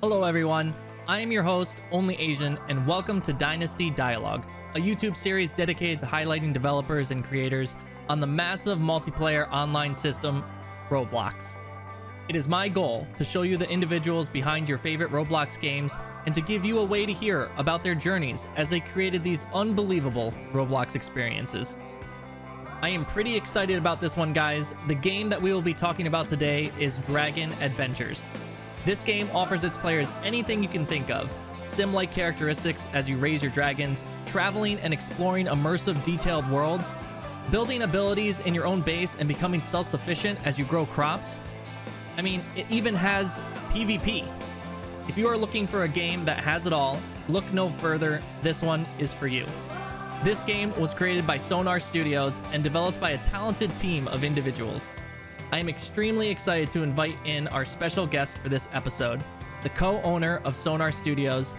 Hello everyone, I am your host, OnlyAzN, and welcome to Dynasty Dialogue, a YouTube series dedicated to highlighting developers and creators on the massive multiplayer online system, Roblox. It is my goal to show you the individuals behind your favorite Roblox games and to give you a way to hear about their journeys as they created these unbelievable Roblox experiences. I am pretty excited about this one, guys. The game that we will be talking about today is Dragon Adventures. This game offers its players anything you can think of, sim-like characteristics as you raise your dragons, traveling and exploring immersive, detailed worlds, building abilities in your own base and becoming self-sufficient as you grow crops. I mean, it even has PvP. If you are looking for a game that has it all, look no further, this one is for you. This game was created by Sonar Studios and developed by a talented team of individuals. I am extremely excited to invite in our special guest for this episode, the co-owner of Sonar Studios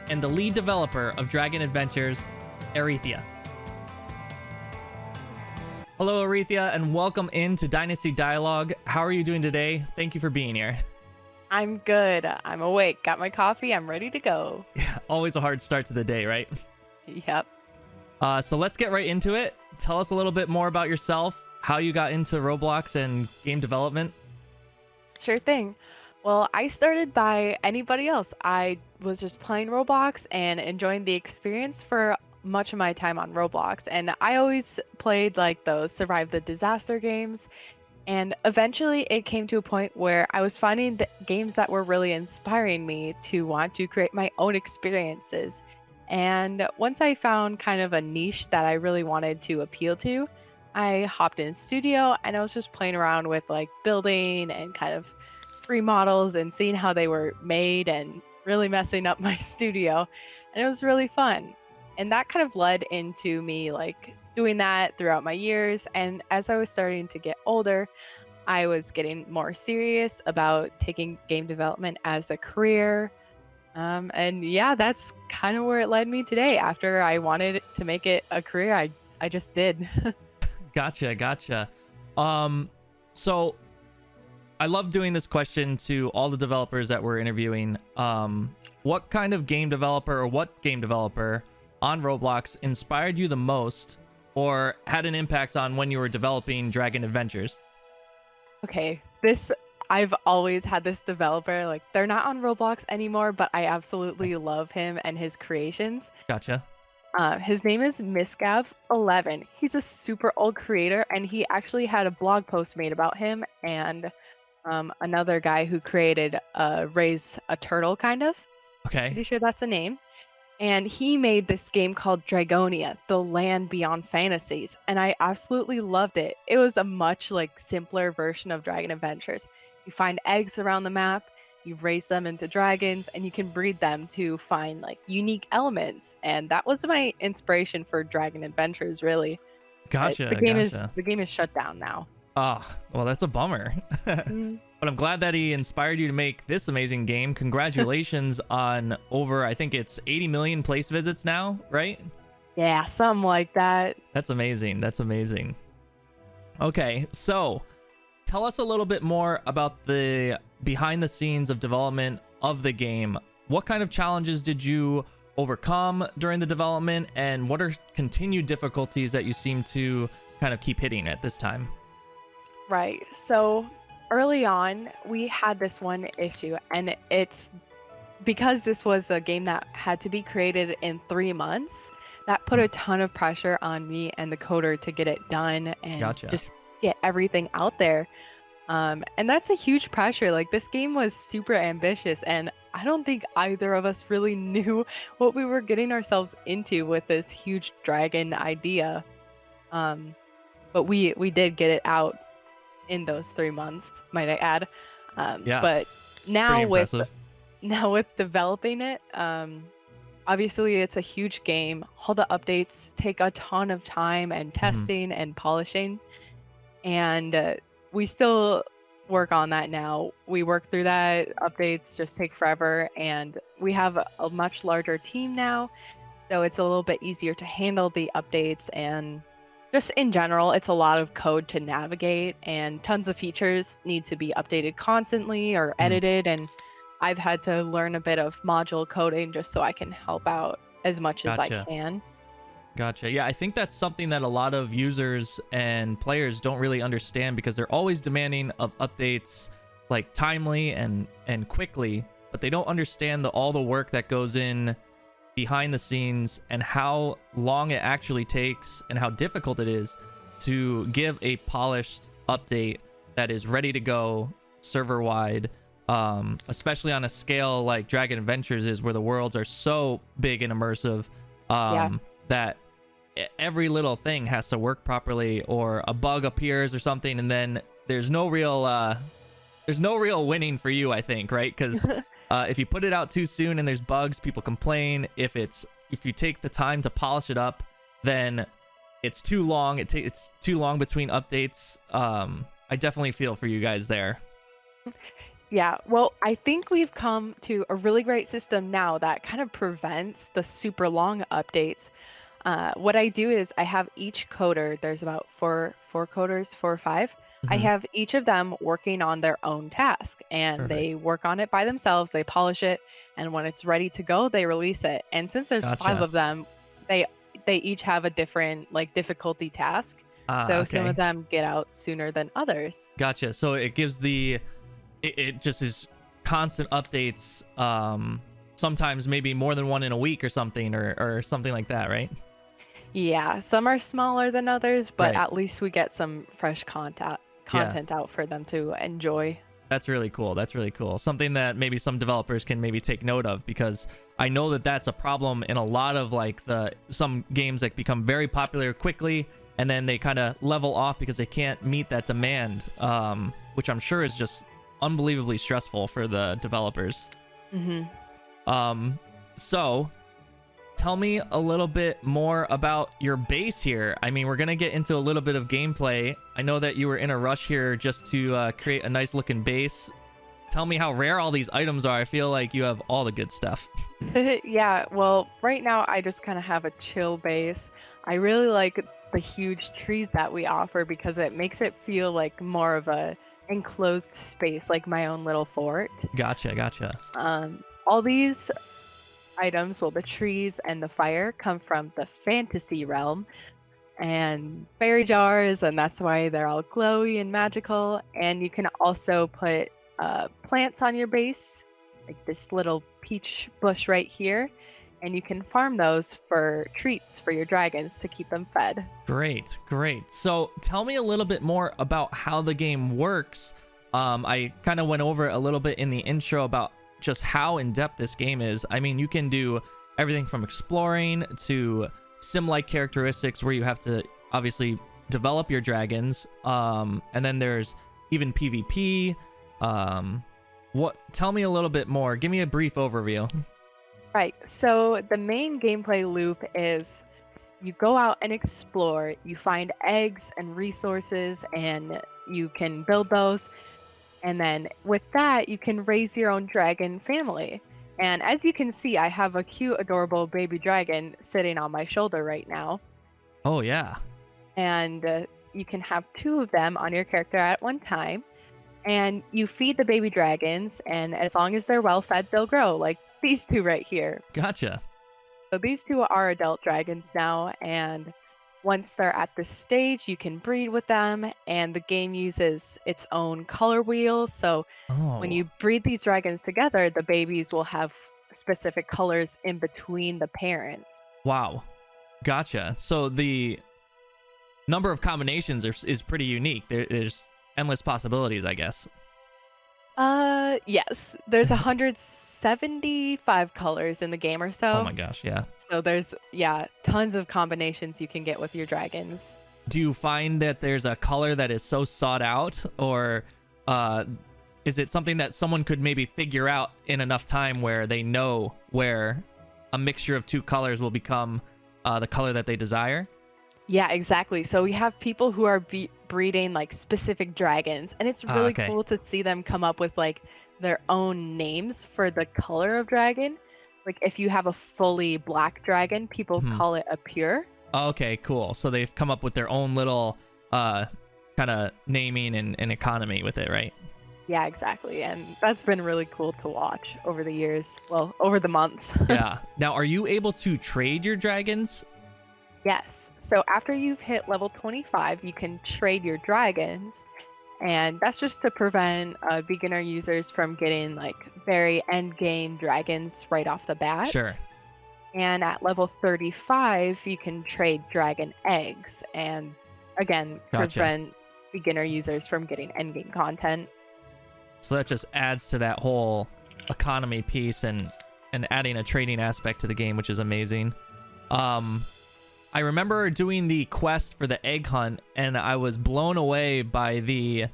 and the lead developer of Dragon Adventures, Erythia. Hello, Erythia, and welcome into Dynasty Dialogue. How are you doing today? Thank you for being here. I'm good. I'm awake. Got my coffee. I'm ready to go. Yeah, always a hard start to the day, right? Yep. So let's get right into it. Tell us a little bit more about yourself, how you got into Roblox and game development. Sure thing. Well, I started by anybody else. I was just playing Roblox and enjoying the experience for much of my time on Roblox. And I always played like those survive the disaster games. And eventually it came to a point where I was finding the games that were really inspiring me to want to create my own experiences. And once I found kind of a niche that I really wanted to appeal to, I hopped in studio and I was just playing around with like building and kind of free models and seeing how they were made and really messing up my studio. And it was really fun. And that kind of led into me like doing that throughout my years. And as I was starting to get older, I was getting more serious about taking game development as a career. And yeah, that's kind of where it led me today. After I wanted to make it a career, I just did. Gotcha. So I love doing this question to all the developers that we're interviewing. What kind of game developer or what game developer on Roblox inspired you the most or had an impact on when you were developing Dragon Adventures? Okay, I've always had this developer, like they're not on Roblox anymore, but I love him and his creations. Gotcha. His name is Miscav11. He's a super old creator, and he actually had a blog post made about him and another guy who created Raise a Turtle, kind of. Okay. Pretty sure that's the name. And he made this game called Dragonia, The Land Beyond Fantasies, and I absolutely loved it. It was a much like simpler version of Dragon Adventures. You find eggs around the map, you raise them into dragons, and you can breed them to find like unique elements. And that was my inspiration for Dragon Adventures, really. Gotcha. The game is shut down now. Oh, well, that's a bummer. But I'm glad that he inspired you to make this amazing game. Congratulations on over, I think it's 80 million place visits now, right? Yeah, something like that. That's amazing. Okay, so tell us a little bit more about the behind the scenes of development of the game. What kind of challenges did you overcome during the development, and what are continued difficulties that you seem to kind of keep hitting at this time? Right. So early on, we had this one issue, and it's because this was a game that had to be created in 3 months. That put a ton of pressure on me and the coder to get it done and just get everything out there. And that's a huge pressure. Like, this game was super ambitious, and I don't think either of us really knew what we were getting ourselves into with this huge dragon idea. But we did get it out in those 3 months, might I add. Yeah. But now with developing it, obviously it's a huge game. All the updates take a ton of time and testing and polishing, and we still work on that now. We work through that. Updates just take forever, and we have a much larger team now, so it's a little bit easier to handle the updates. And just in general, it's a lot of code to navigate, and tons of features need to be updated constantly or edited. And I've had to learn a bit of module coding just so I can help out as much as I Gotcha. can. Gotcha. Yeah, I think that's something that a lot of users and players don't really understand because they're always demanding of updates like timely and quickly, but they don't understand all the work that goes in behind the scenes and how long it actually takes and how difficult it is to give a polished update that is ready to go server wide, especially on a scale like Dragon Adventures is, where the worlds are so big and immersive, that every little thing has to work properly, or a bug appears or something, and then there's no real winning for you, I think, right? Because if you put it out too soon and there's bugs, people complain. If you take the time to polish it up, then it's too long. It's too long between updates. I definitely feel for you guys there. Yeah, well, I think we've come to a really great system now that kind of prevents the super long updates. What I do is I have each coder, there's about four coders, 4 or 5. I have each of them working on their own task, and they work on it by themselves. They polish it, and when it's ready to go, they release it. And since there's 5 of them, they each have a different like difficulty task. So some of them get out sooner than others. Gotcha. So it gives it just is constant updates. Sometimes maybe more than one in a week or something, or something like that, right? Yeah, some are smaller than others, but at least we get some fresh content out for them to enjoy. That's really cool. That's really cool. Something that maybe some developers can maybe take note of, because I know that that's a problem in a lot of like some games that become very popular quickly, and then they kind of level off because they can't meet that demand, which I'm sure is just unbelievably stressful for the developers. So tell me a little bit more about your base here. I mean, we're gonna get into a little bit of gameplay. I know that you were in a rush here just to create a nice looking base. Tell me how rare all these items are. I feel like you have all the good stuff. Yeah, well, right now I just kind of have a chill base. I really like the huge trees that we offer because it makes it feel like more of a enclosed space, like my own little fort. Gotcha. All these items, well, the trees and the fire, come from the fantasy realm and fairy jars, and that's why they're all glowy and magical. And you can also put plants on your base, like this little peach bush right here, and you can farm those for treats for your dragons to keep them fed. Great. So tell me a little bit more about how the game works. I kind of went over a little bit in the intro about just how in-depth this game is. I mean, you can do everything from exploring to sim-like characteristics where you have to obviously develop your dragons, and then there's even PvP. Tell me a little bit more. Give me a brief overview. Right, so the main gameplay loop is you go out and explore, you find eggs and resources, and you can build those. And then with that, you can raise your own dragon family. And as you can see, I have a cute, adorable baby dragon sitting on my shoulder right now. Oh, yeah. And you can have 2 of them on your character at one time. And you feed the baby dragons, and as long as they're well fed, they'll grow, like these 2 right here. Gotcha. So these 2 are adult dragons now, and once they're at this stage, you can breed with them, and the game uses its own color wheel. So when you breed these dragons together, the babies will have specific colors in between the parents. Wow. Gotcha. So the number of combinations is pretty unique. There's endless possibilities, I guess. Yes. There's 175 colors in the game or so. Oh my gosh, yeah. So there's, tons of combinations you can get with your dragons. Do you find that there's a color that is so sought out, or is it something that someone could maybe figure out in enough time where they know where a mixture of 2 colors will become the color that they desire? Yeah, exactly. So we have people who are breeding like specific dragons, and it's really cool to see them come up with like their own names for the color of dragon. Like if you have a fully black dragon, people call it a pure. Okay, cool. So they've come up with their own little kind of naming and economy with it, right? Yeah, exactly. And that's been really cool to watch over the years. Well, over the months. Yeah. Now, are you able to trade your dragons? Yes. So after you've hit level 25, you can trade your dragons. And that's just to prevent beginner users from getting like very end game dragons right off the bat. Sure. And at level 35, you can trade dragon eggs. And again, Gotcha. prevent beginner users from getting end game content. So that just adds to that whole economy piece and adding a trading aspect to the game, which is amazing. I remember doing the quest for the egg hunt, and I was blown away by the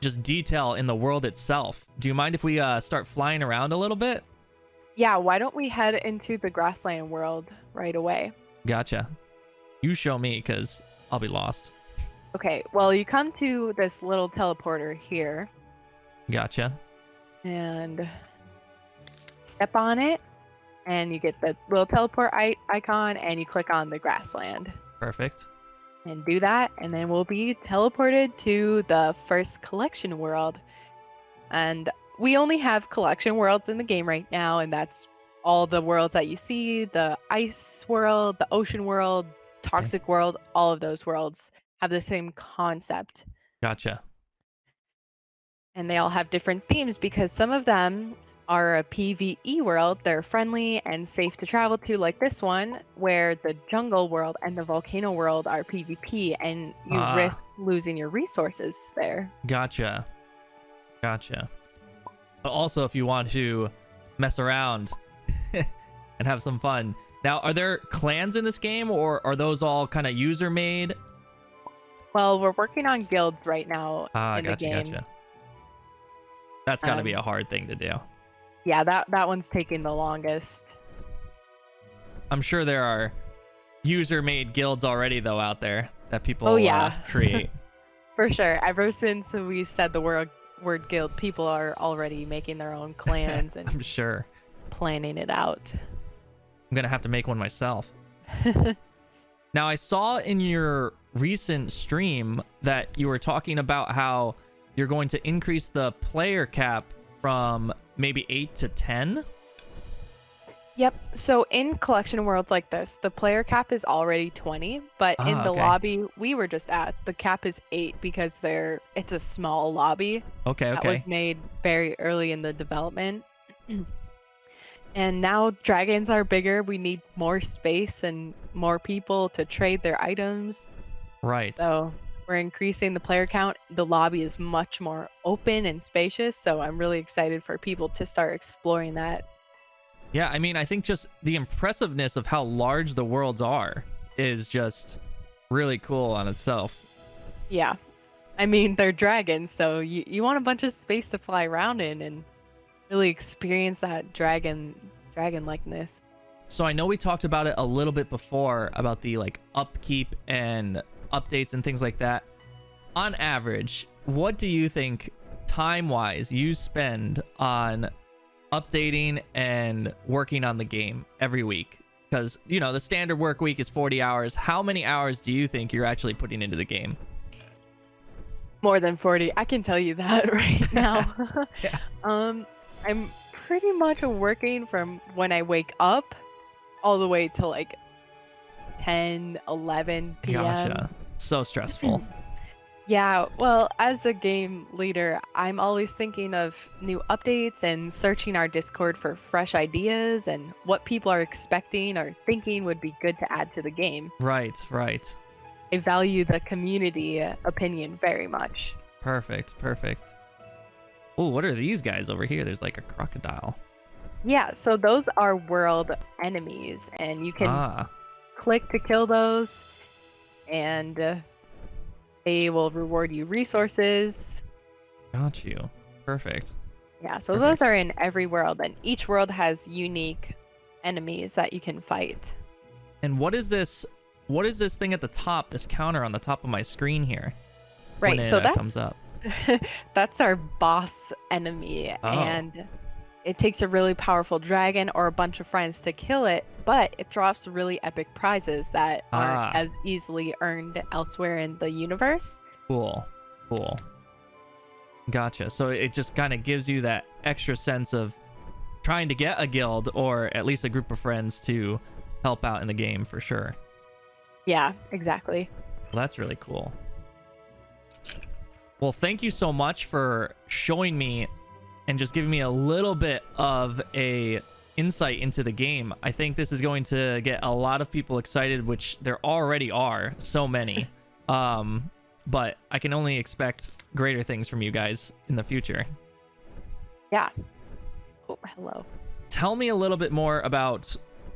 just detail in the world itself. Do you mind if we start flying around a little bit? Yeah, why don't we head into the grassland world right away? Gotcha. You show me, because I'll be lost. Okay, well, you come to this little teleporter here. Gotcha. And step on it, and you get the little teleport icon, and you click on the grassland. Perfect. And do that, and then we'll be teleported to the first collection world. And we only have collection worlds in the game right now, and that's all the worlds that you see: the ice world, the ocean world, toxic world. All of those worlds have the same concept. Gotcha. And they all have different themes because some of them are a PvE world. They're friendly and safe to travel to, like this one, where the jungle world and the volcano world are PvP, and you risk losing your resources there. Gotcha. Gotcha. But also, if you want to mess around and have some fun. Now, are there clans in this game, or are those all kind of user-made? Well, we're working on guilds right now in the game. Gotcha. That's got to be a hard thing to do. Yeah, that one's taking the longest. I'm sure there are user-made guilds already, though, out there that people create. For sure. Ever since we said the word guild, people are already making their own clans and I'm sure planning it out. I'm going to have to make one myself. Now, I saw in your recent stream that you were talking about how you're going to increase the player cap from maybe 8 to 10. Yep. So in collection worlds like this, the player cap is already 20, but in the lobby we were just at, the cap is 8 because it's a small lobby. Okay. That was made very early in the development. And now dragons are bigger. We need more space and more people to trade their items. Right. So we're increasing the player count. The lobby is much more open and spacious, so I'm really excited for people to start exploring that. Yeah, I mean, I think just the impressiveness of how large the worlds are is just really cool on itself. Yeah. I mean, they're dragons, so you want a bunch of space to fly around in and really experience that dragon-likeness. So I know we talked about it a little bit before about the like upkeep and updates and things like that. On average, what do you think time-wise you spend on updating and working on the game every week? Because, you know, the standard work week is 40 hours. How many hours do you think you're actually putting into the game? More than 40. I can tell you that right now. Yeah. I'm pretty much working from when I wake up all the way to like 10, 11 p.m. Gotcha. So stressful. Yeah, well, as a game leader, I'm always thinking of new updates and searching our Discord for fresh ideas and what people are expecting or thinking would be good to add to the game. Right. I value the community opinion very much. Perfect. Oh, what are these guys over here? There's like a crocodile. Yeah, so those are world enemies, and you can click to kill those, and they will reward you resources. Got you. Perfect. Yeah, so those are in every world, and each world has unique enemies that you can fight. And what is this thing at the top, this counter on the top of my screen here? Right, when so that comes up. That's our boss enemy, and it takes a really powerful dragon or a bunch of friends to kill it, but it drops really epic prizes that aren't as easily earned elsewhere in the universe. Cool. Gotcha. So it just kind of gives you that extra sense of trying to get a guild or at least a group of friends to help out in the game for sure. Yeah, exactly. Well, that's really cool. Well, thank you so much for showing me and just giving me a little bit of a insight into the game. I think this is going to get a lot of people excited, which there already are so many. But I can only expect greater things from you guys in the future. Yeah. Oh, hello. Tell me a little bit more about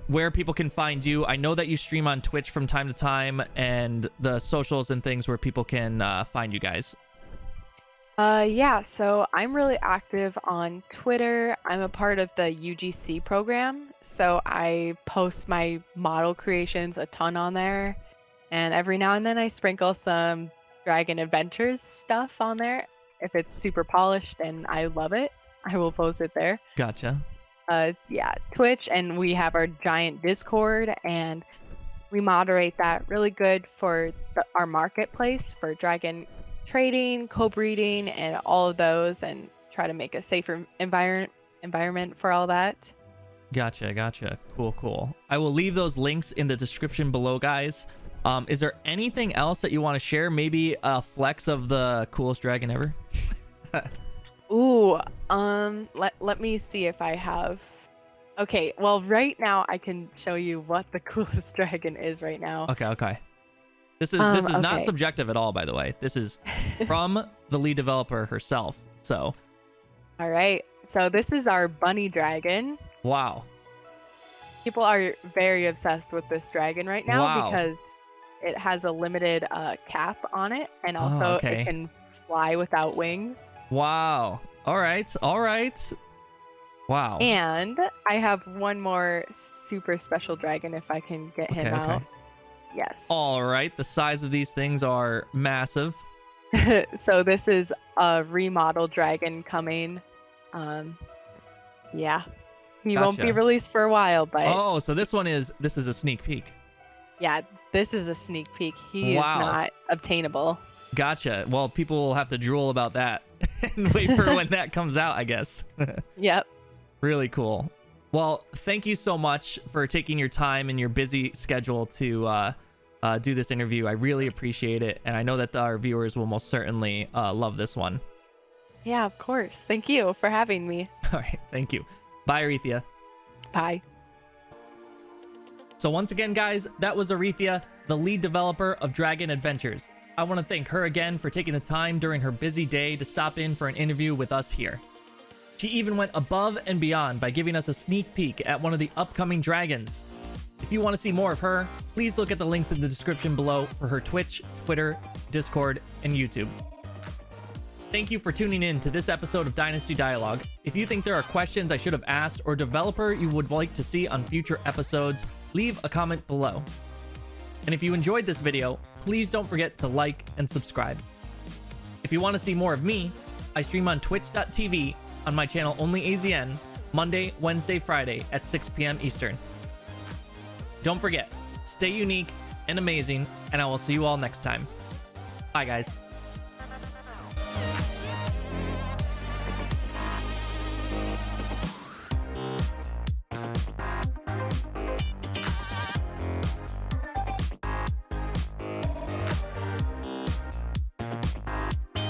where people can find you. I know that you stream on Twitch from time to time, and the socials and things where people can find you guys. Yeah, so I'm really active on Twitter. I'm a part of the UGC program, so I post my model creations a ton on there. And every now and then I sprinkle some Dragon Adventures stuff on there. If it's super polished and I love it, I will post it there. Gotcha. Yeah, Twitch, and we have our giant Discord, and we moderate that really good for our marketplace for dragon trading, co-breeding, and all of those, and try to make a safer environment for all that. Gotcha. Cool. I will leave those links in the description below, guys. Is there anything else that you want to share? Maybe a flex of the coolest dragon ever? Ooh, let me see if I have. Okay, well, right now I can show you what the coolest dragon is right now. Okay. This is not okay. subjective at all, by the way. This is from the lead developer herself. So, all right. So this is our bunny dragon. wow. People are very obsessed with this dragon right now because it has a limited cap on it, and also it can fly without wings. Wow. All right. Wow. And I have one more super special dragon if I can get him out. Yes. All right. The size of these things are massive. So this is a remodel dragon coming. Yeah. He won't be released for a while, but so this is a sneak peek. Yeah, this is a sneak peek. He is not obtainable. Gotcha. Well, people will have to drool about that and wait for when that comes out, I guess. Yep. Really cool. Well, thank you so much for taking your time and your busy schedule to do this interview. I really appreciate it, and I know that our viewers will most certainly love this one. Yeah, of course. Thank you for having me. All right. Thank you. Bye, Erythia. Bye. So once again, guys, that was Erythia, the lead developer of Dragon Adventures. I want to thank her again for taking the time during her busy day to stop in for an interview with us here. She even went above and beyond by giving us a sneak peek at one of the upcoming dragons. If you want to see more of her, please look at the links in the description below for her Twitch, Twitter, Discord, and YouTube. Thank you for tuning in to this episode of Dynasty Dialogue. If you think there are questions I should have asked or developer you would like to see on future episodes, leave a comment below. And if you enjoyed this video, please don't forget to like and subscribe. If you want to see more of me, I stream on twitch.tv on my channel OnlyAzN Monday, Wednesday, Friday at 6 p.m. Eastern. Don't forget, stay unique and amazing, and I will see you all next time. Bye, guys.